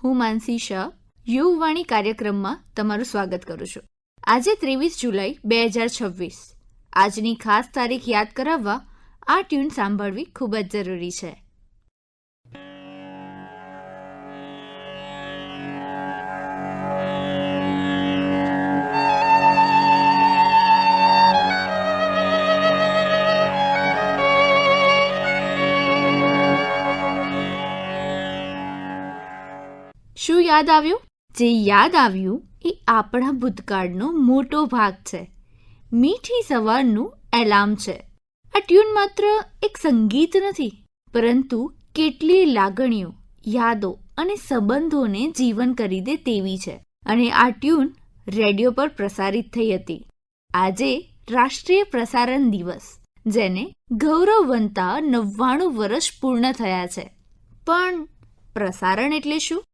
હું માનસી શાહ યુવાણી કાર્યક્રમમાં તમારું સ્વાગત કરું છું. આજે 23 જુલાઈ 2026. આજની ખાસ તારીખ યાદ કરાવવા આ ટ્યુન સાંભળવી ખૂબ જ જરૂરી છે. શું યાદ આવ્યું? જે યાદ આવ્યું એ આપણા ભૂતકાળનો મોટો ભાગ છે. મીઠી સવારનું એલાર્મ છે. આ ટ્યુન માત્ર એક સંગીત નથી, પરંતુ કેટલી લાગણીઓ, યાદો અને સંબંધોને જીવન કરી દે તેવી છે. અને આ ટ્યુન રેડિયો પર પ્રસારિત થઈ હતી. આજે રાષ્ટ્રીય પ્રસારણ દિવસ, જેને ગૌરવવંતા 99 વર્ષ પૂર્ણ થયા છે. પણ પ્રસારણ એટલે શું?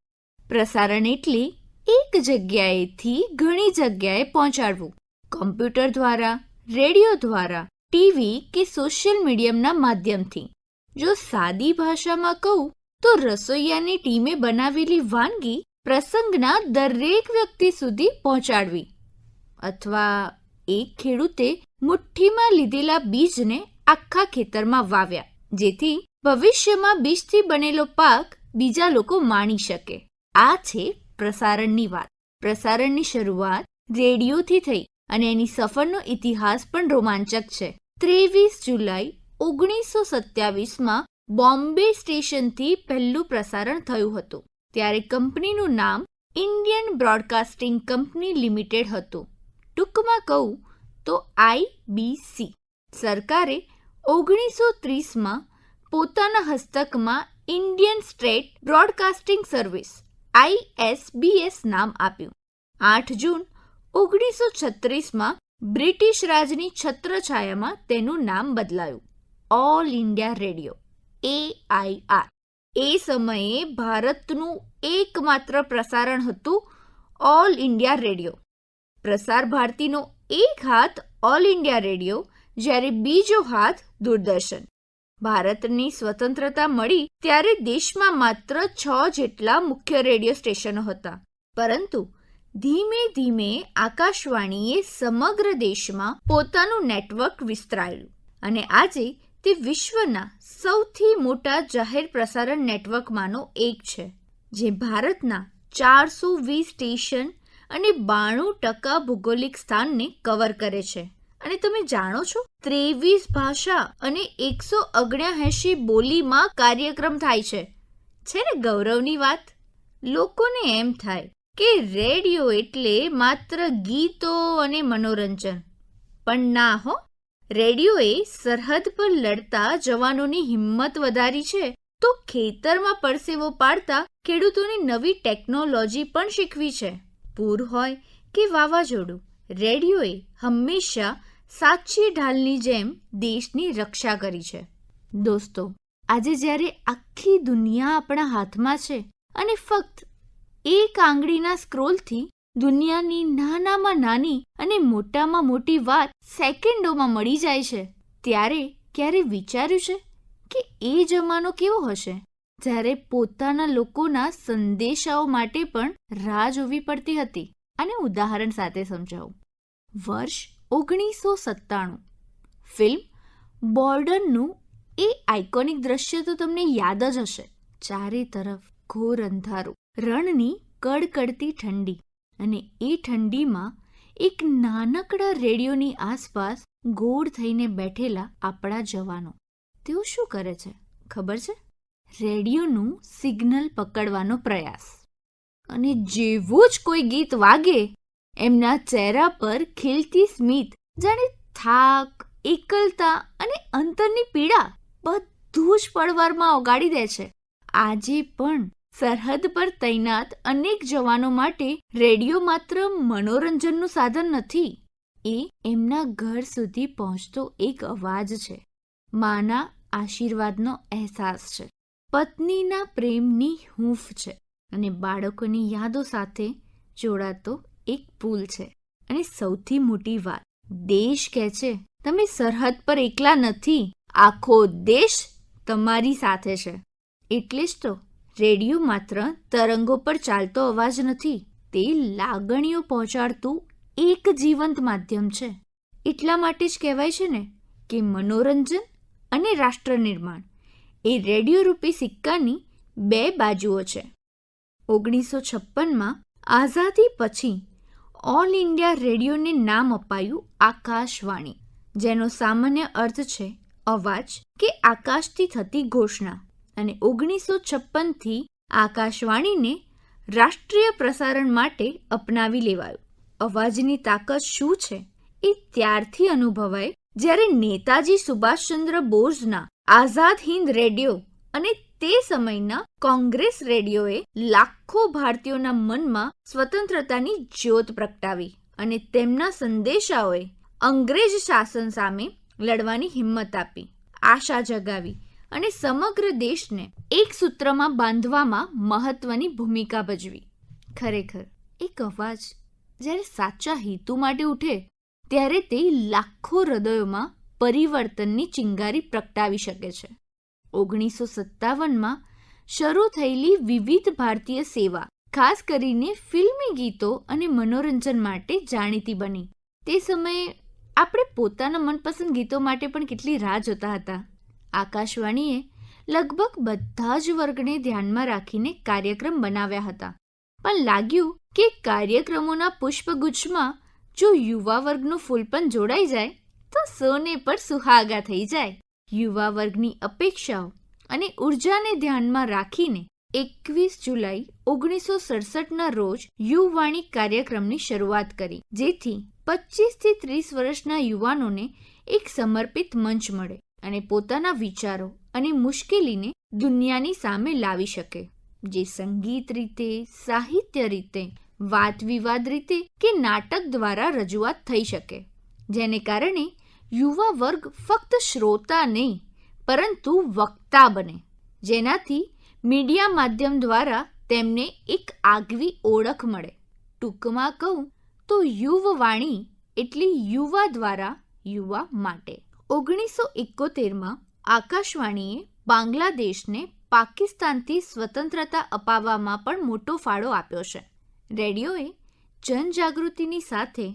પ્રસારણ એટલે એક જગ્યાએથી ઘણી જગ્યાએ પહોંચાડવું. કમ્પ્યુટર દ્વારા, રેડિયો દ્વારા, ટીવી કે સોશિયલ મીડિયાના માધ્યમથી. જો સાદી ભાષામાં કહું તો રસોઈયાની ટીમે બનાવેલી વાનગી પ્રસંગના દરેક વ્યક્તિ સુધી પહોંચાડવી. અથવા એક ખેડૂતે મુઠ્ઠીમાં લીધેલા બીજને આખા ખેતરમાં વાવ્યા, જેથી ભવિષ્યમાં બીજથી બનેલો પાક બીજા લોકો માણી શકે. આ છે પ્રસારણની વાત. પ્રસારણની શરૂઆત રેડિયોથી થઈ અને એની સફરનો ઇતિહાસ પણ રોમાંચક છે. 23 જુલાઈ 1927માં બોમ્બે સ્ટેશનથી પહેલું પ્રસારણ થયું હતું. ત્યારે કંપનીનું નામ ઇન્ડિયન બ્રોડકાસ્ટિંગ કંપની લિમિટેડ હતું. ટૂંકમાં કહું તો IBC. સરકારે 1930માં પોતાના હસ્તકમાં Indian state broadcasting service ISBS નામ આપ્યું. 8 જૂન 1936માં બ્રિટિશ રાજની છત્રછાયામાં તેનું નામ બદલાયું. All India radio AIR. એ સમયે ભારતનું એકમાત્ર પ્રસારણ હતું ઓલ ઇન્ડિયા રેડિયો. પ્રસાર ભારતીનો એક હાથ ઓલ ઇન્ડિયા રેડિયો, જ્યારે બીજો હાથ દૂરદર્શન. ભારતની સ્વતંત્રતા મળી ત્યારે દેશમાં માત્ર 6 જેટલા મુખ્ય રેડિયો સ્ટેશનો હતા. પરંતુ ધીમે ધીમે આકાશવાણીએ સમગ્ર દેશમાં પોતાનું નેટવર્ક વિસ્તરાયું અને આજે તે વિશ્વના સૌથી મોટા જાહેર પ્રસારણ નેટવર્કમાંનો એક છે, જે ભારતના 420 સ્ટેશન અને 92% ભૌગોલિક સ્થાનને કવર કરે છે. અને તમે જાણો છો, 23 ભાષા અને 179 બોલીમાં કાર્યક્રમ થાય છે. છે ને ગૌરવની વાત? લોકોને એમ થાય કે રેડિયો એટલે માત્ર ગીતો અને મનોરંજન. પણ ના હો, રેડિયોએ સરહદ પર લડતા જવાનોની હિંમત વધારી છે, તો ખેતરમાં પરસેવો પાડતા ખેડૂતોને નવી ટેકનોલોજી પણ શીખવી છે. પૂર હોય કે વાવાઝોડું, રેડિયોએ હંમેશા સાચી ઢાલની જેમ દેશની રક્ષા કરી છે. દોસ્તો, આજે જ્યારે આખી દુનિયા આપણા હાથમાં છે અને ફક્ત એક આંગળીના સ્ક્રોલથી દુનિયાની નાનામાં નાની અને મોટામાં મોટી વાત સેકન્ડોમાં મળી જાય છે, ત્યારે ક્યારે વિચાર્યું છે કે એ જમાનો કેવો હશે, જ્યારે પોતાના લોકોના સંદેશાઓ માટે પણ રાહ જોવી પડતી હતી? આને ઉદાહરણ સાથે સમજાવું. વર્ષ 1997. ફિલ્મ બોર્ડરનું એ આઇકોનિક દ્રશ્ય તો તમને યાદ જ હશે. ચારે તરફ ઘોર અંધારું, રણની કડકડતી ઠંડી, અને એ ઠંડીમાં એક નાનકડા રેડિયોની આસપાસ ગોળ થઈને બેઠેલા આપણા જવાનો. તેઓ શું કરે છે ખબર છે? રેડિયોનું સિગ્નલ પકડવાનો પ્રયાસ. અને જેવું જ કોઈ ગીત વાગે, એમના ચહેરા પર ખીલતી સ્મિત, જાણે થાક, એકલતા અને અંતરની પીડા બધું જ પળવારમાં ઓગાળી દે છે. આજે પણ સરહદ પર તૈનાત અનેક જવાનો માટે રેડિયો માત્ર મનોરંજનનું સાધન નથી. એ એમના ઘર સુધી પહોંચતો એક અવાજ છે, માના આશીર્વાદનો અહેસાસ છે, પત્નીના પ્રેમની હૂંફ છે, અને બાળકોની યાદો સાથે જોડાતો એક પુલ છે. અને સૌથી મોટી વાત, દેશ કહે છે તમે સરહદ પર એકલા નથી, આખો દેશ તમારી સાથે છે. એટલે જ તો રેડિયો માત્ર તરંગો પર ચાલતો અવાજ નથી, તે લાગણીઓ પહોંચાડતું એક જીવંત માધ્યમ છે. એટલા માટે જ કહેવાય છે ને કે મનોરંજન અને રાષ્ટ્ર નિર્માણ એ રેડિયો રૂપી સિક્કાની બે બાજુઓ છે. 1956માં આઝાદી પછી ઓલ ઇન્ડિયા રેડિયોને નામ અપાયું આકાશવાણી, જેનો સામાન્ય અર્થ છે અવાજ કે આકાશથી થતી ઘોષણા. અને 1956થી આકાશવાણીને રાષ્ટ્રીય પ્રસારણ માટે અપનાવી લેવાયું. અવાજની તાકાત શું છે એ ત્યારથી અનુભવાય જ્યારે નેતાજી સુભાષચંદ્ર બોઝના આઝાદ હિંદ રેડિયો અને તે સમયના કોંગ્રેસ રેડિયોએ લાખો ભારતીયોના મનમાં સ્વતંત્રતાની જ્યોત પ્રગટાવી અને તેમના સંદેશાઓએ અંગ્રેજ શાસન સામે લડવાની હિંમત આપી, આશા જગાવી અને સમગ્ર દેશને એક સૂત્રમાં બાંધવામાં મહત્વની ભૂમિકા ભજવી. ખરેખર એક અવાજ જ્યારે સાચા હેતુ માટે ઉઠે ત્યારે તે લાખો હૃદયોમાં પરિવર્તનની ચિંગારી પ્રગટાવી શકે છે. 1957માં શરૂ થયેલી વિવિધ ભારતીય સેવા ખાસ કરીને ફિલ્મી ગીતો અને મનોરંજન માટે જાણીતી બની. તે સમયે આપણે પોતાના મનપસંદ ગીતો માટે પણ કેટલી રાહ જોતા હતા. આકાશવાણીએ લગભગ બધા જ વર્ગને ધ્યાનમાં રાખીને કાર્યક્રમ બનાવ્યા હતા, પણ લાગ્યું કે કાર્યક્રમોના પુષ્પગુચ્છમાં જો યુવા વર્ગનું ફૂલ પણ જોડાઈ જાય તો સોને પર સુહાગા થઈ જાય. યુવા વર્ગની અપેક્ષાઓ અને ઉર્જાને ધ્યાનમાં રાખીને 21 જુલાઈ 1967ના રોજ યુવાણી કાર્યક્રમની શરૂઆત કરી, જેથી 25થી 30 વર્ષના યુવાનોને એક સમર્પિત મંચ મળે અને પોતાના વિચારો અને મુશ્કેલીને દુનિયાની સામે લાવી શકે, જે સંગીત રીતે, સાહિત્ય રીતે, વાદ વિવાદ રીતે કે નાટક દ્વારા રજૂઆત થઈ શકે, જેને કારણે યુવા વર્ગ ફક્ત શ્રોતા નહીં પરંતુ વક્તા બને, જેનાથી મીડિયા માધ્યમ દ્વારા તેમને એક આગવી ઓળખ મળે. ટૂંકમાં કહું તો યુવવાણી એટલે યુવા દ્વારા યુવા માટે. 1971માં આકાશવાણીએ બાંગ્લાદેશને પાકિસ્તાનથી સ્વતંત્રતા અપાવવામાં પણ મોટો ફાળો આપ્યો છે. રેડિયોએ જનજાગૃતિની સાથે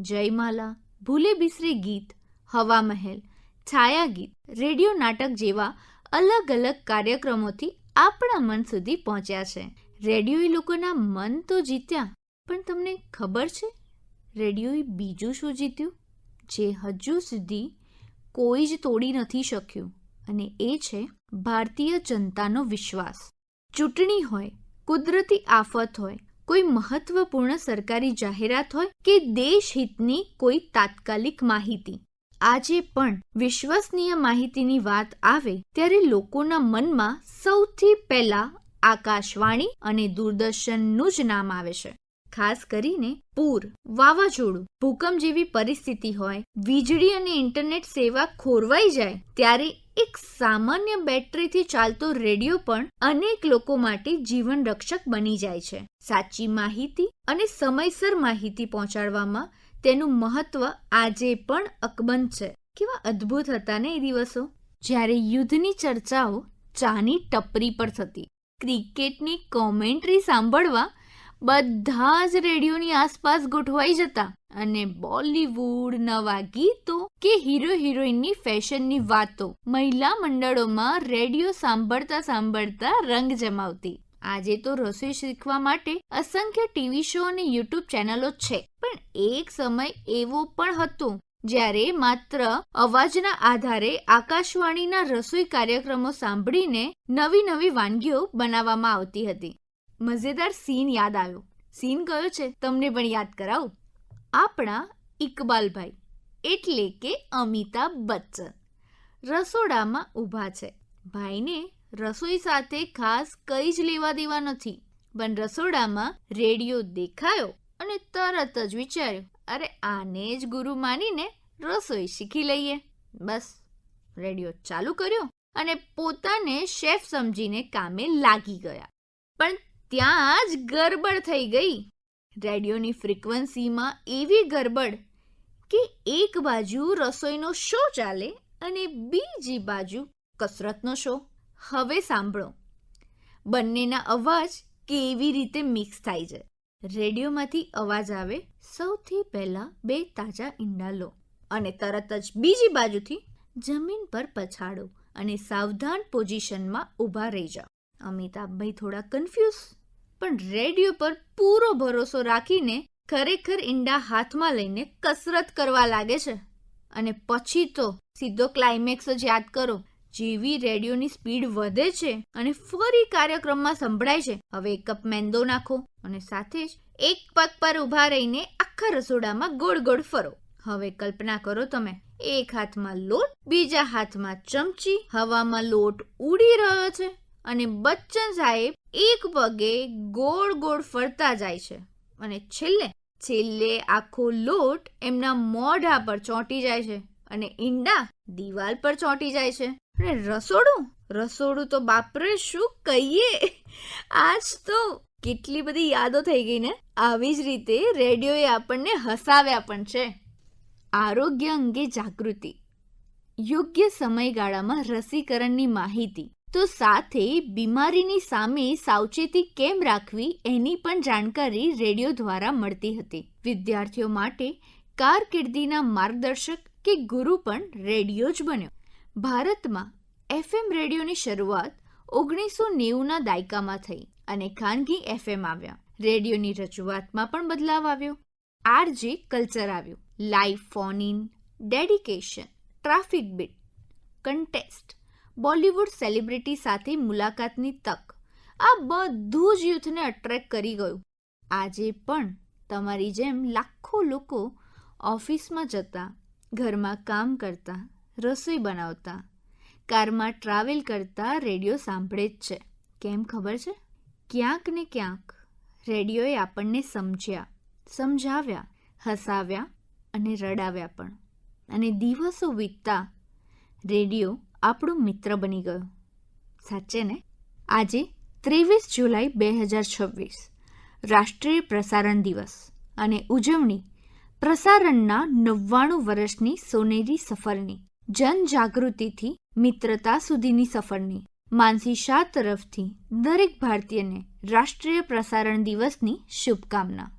જયમાલા, ભૂલે બિસરે ગીત, હવા મહેલ, છાયા ગીત, રેડિયો નાટક જેવા અલગ અલગ કાર્યક્રમોથી આપણા મન સુધી પહોંચ્યા છે. રેડિયોએ લોકોના મન તો જીત્યા, પણ તમને ખબર છે રેડિયોએ બીજું શું જીત્યું જે હજુ સુધી કોઈ જ તોડી નથી શક્યું, અને એ છે ભારતીય જનતાનો વિશ્વાસ. ચૂંટણી હોય, કુદરતી આફત હોય, કોઈ મહત્વપૂર્ણ સરકારી જાહેરાત હોય કે દેશહિતની કોઈ તાત્કાલિક માહિતી, આજે પણ વિશ્વસનીય માહિતીની વાત આવે ત્યારે લોકોના મનમાં સૌથી પહેલા આકાશવાણી અને દૂરદર્શનનું જ નામ આવે છે. ખાસ કરીને પૂર, વાવાઝોડું, ભૂકંપ જેવી પરિસ્થિતિ હોય, વીજળી અને ઇન્ટરનેટ સેવા ખોરવાઈ જાય ત્યારે એક સામાન્ય બેટરીથી ચાલતો રેડિયો પણ અનેક લોકો માટે જીવન રક્ષક બની જાય છે. સાચી માહિતી અને સમયસર માહિતી પહોંચાડવામાં તેનું મહત્વ આજે પણ અકબંધ છે. કેવા અદ્ભુત હતા ને એ દિવસો, જ્યારે યુદ્ધની ચર્ચાઓ ચાની ટપરી પર થતી, ક્રિકેટની કોમેન્ટ્રી સાંભળવા બધા જ રેડિયોની આસપાસ ગોઠવાઈ જતા, અને બોલિવૂડ, નવા ગીતો કે હીરો હિરોઈનની ફેશનની વાતો મહિલા મંડળોમાં રેડિયો સાંભળતા સાંભળતા રંગ જમાવતી. આજે તો રસોઈ શીખવા માટે અસંખ્ય ટીવી શો અને યુટ્યુબ ચેનલો છે, પણ એક સમય એવો પણ હતો જ્યારે માત્ર અવાજના આધારે આકાશવાણીના રસોઈ કાર્યક્રમો સાંભળીને નવી નવી વાનગીઓ બનાવવામાં આવતી હતી. મજેદાર સીન યાદ આવ્યો. સીન કયો છે તમને પણ યાદ કરાવું. આપણા ઇકબાલભાઈ એટલે કે અમિતાભ બચ્ચન રસોડામાં ઊભા છે. ભાઈને રસોઈ સાથે ખાસ કંઈ જ લેવા દેવા નથી, પણ રસોડામાં રેડિયો દેખાયો અને તરત જ વિચાર્યું, અરે આને જ ગુરુ માનીને રસોઈ શીખી લઈએ. બસ રેડિયો ચાલુ કર્યો અને પોતાને શેફ સમજીને કામે લાગી ગયા. પણ ત્યાં જ ગરબડ થઈ ગઈ. રેડિયોની ફ્રીક્વન્સીમાં એવી ગરબડ કે એક બાજુ રસોઈનો શો ચાલે અને બીજી બાજુ કસરતનો શો. હવે સાંભળો, બંનેના અવાજ કેવી રીતે મિક્સ થાય છે. રેડિયોમાંથી અવાજ આવે, સૌથી પહેલા 2 તાજા ઈંડા લો અને તરત જ બીજી બાજુથી જમીન પર પછાડો અને સાવધાન પોઝિશનમાં ઊભા રહી જાઓ. અમિતાભભાઈ થોડા કન્ફ્યુઝ, પણ રેડિયો પર પૂરો ભરોસો રાખીને ખરેખર ઈંડા હાથમાં લઈને કસરત કરવા લાગે છે. અને પછી તો સીધો ક્લાઇમેક્સ જ યાદ કરો. જેવી રેડિયોની સ્પીડ વધે છે અને ફરી કાર્યક્રમમાં સંભળાય છે, હવે 1 કપ મેંદો નાખો અને સાથે જ એક પગ પર ઊભા રહીને આખા રસોડામાં ગોળ ગોળ ફરો. હવે કલ્પના કરો તમે, એક હાથમાં લોટ, બીજા હાથમાં ચમચી, હવામાં લોટ ઉડી રહ્યો છે અને બચ્ચન સાહેબ એક પગે ગોળ ગોળ ફરતા જાય છે અને છેલ્લે આખો લોટ એમના મોઢા પર ચોંટી જાય છે અને ઈંડા દિવાલ પર ચોંટી જાય છે. અને રસોડું તો બાપરે શું કહીએ. આજ તો કેટલી બધી યાદો થઈ ગઈ ને. આવી જ રીતે રેડિયોએ આપણને હસાવ્યા પણ છે. આરોગ્ય અંગે જાગૃતિ, યોગ્ય સમયગાળામાં રસીકરણની માહિતી, તો સાથે બીમારીની સામે સાવચેતી કેમ રાખવી એની પણ જાણકારી રેડિયો દ્વારા મળતી હતી. વિદ્યાર્થીઓ માટે કારકિર્દીના માર્ગદર્શક કે ગુરુ પણ રેડિયો જ બન્યો. ભારતમાં FM રેડિયોની શરૂઆત 1990ના દાયકામાં થઈ અને ખાનગી FM આવ્યા. રેડિયોની રજૂઆતમાં પણ બદલાવ આવ્યો. RJ કલ્ચર આવ્યું. Live phone in, dedication, traffic bit, contest, Bollywood celebrity સાથે મુલાકાતની તક, આ બધું જ યુથને અટ્રેક્ટ કરી ગયું. આજે પણ તમારી જેમ લાખો લોકો ઓફિસમાં જતા, ઘરમાં કામ કરતા, રસોઈ બનાવતા, કારમાં ટ્રાવેલ કરતા રેડિયો સાંભળે જ છે. કેમ ખબર છે? ક્યાંક ને ક્યાંક રેડિયોએ આપણને સમજ્યા, સમજાવ્યા, હસાવ્યા અને રડાવ્યા પણ. અને દિવસો વીતતા રેડિયો આપણું મિત્ર બની ગયો. સાચે ને? આજે 23 જુલાઈ 2026 રાષ્ટ્રીય પ્રસારણ દિવસ અને ઉજવણી પ્રસારણના 99 વર્ષની સોનેરી સફરની, જનજાગૃતિથી મિત્રતા સુધીની સફરની. માનસી શાહ તરફથી દરેક ભારતીયને રાષ્ટ્રીય પ્રસારણ દિવસની શુભકામના.